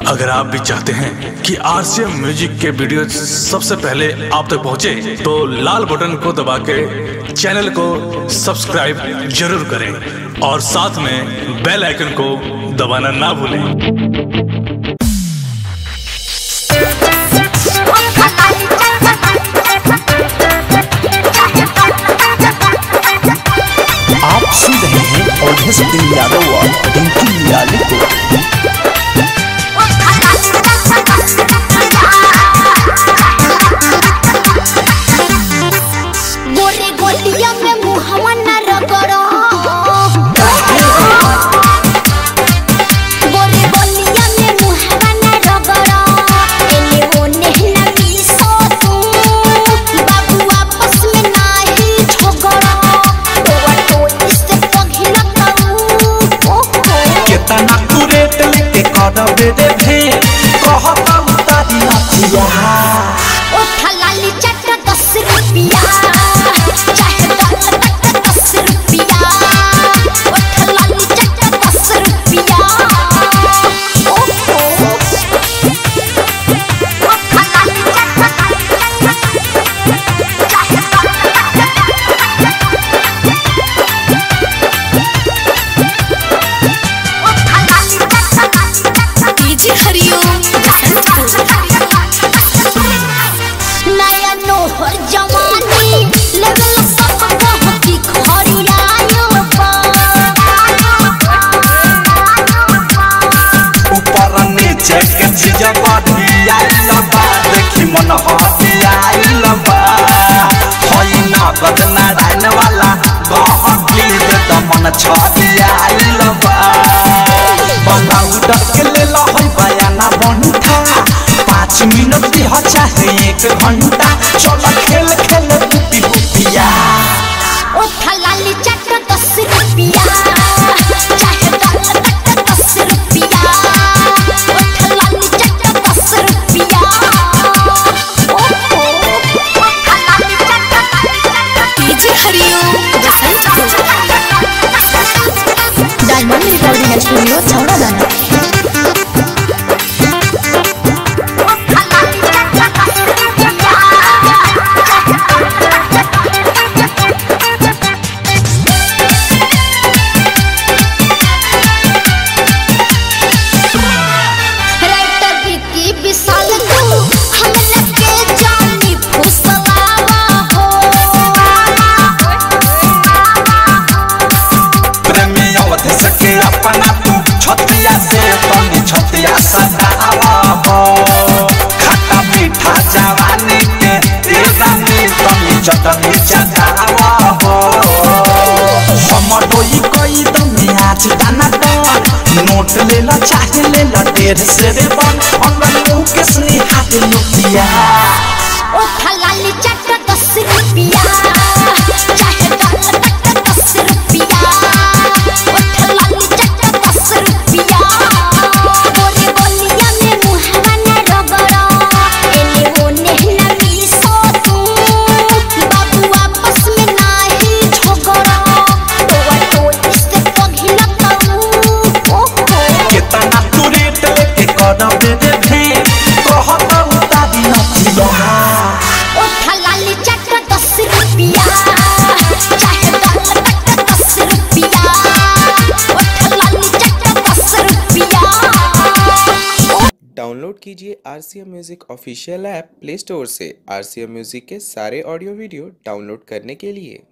अगर आप भी चाहते हैं कि आरसीएम म्यूजिक के वीडियो सबसे पहले आप तक पहुंचे, तो लाल बटन को दबा के चैनल को सब्सक्राइब जरूर करें और साथ में बेल आइकन को दबाना ना भूलें। आप सुन रहे हैं और यादव और टिंकी याली को। मिनट चाहे 1 घंटा चल खेल खेल बुपी बुपिया ओ थलाली चट 10 रुपया चाहे 10 रुपया ओ थलाली चट 10 रुपया ओ थलाली चट डीजे हरिओम डायमंड रिकॉर्डिंग स्टूडियो छौड़ा दाना। चटनी चटावा हो हमर कोई कोई तो आज दाना तो नोट ले ला चाहे ले ला 1.5 से रे बन अंदर मुंह के स्नी हाथ लुटिया ओ थलाली चट 10 रुपया चाहे 10 रुपया ओ थलाली चट 10 रुपया बोले बोलिया में मुहावा न रगड़ा एने ओने न मिसो तू डाउनलोड कीजिए RCM music official app play store से। आरसीएम म्यूजिक के सारे ऑडियो वीडियो डाउनलोड करने के लिए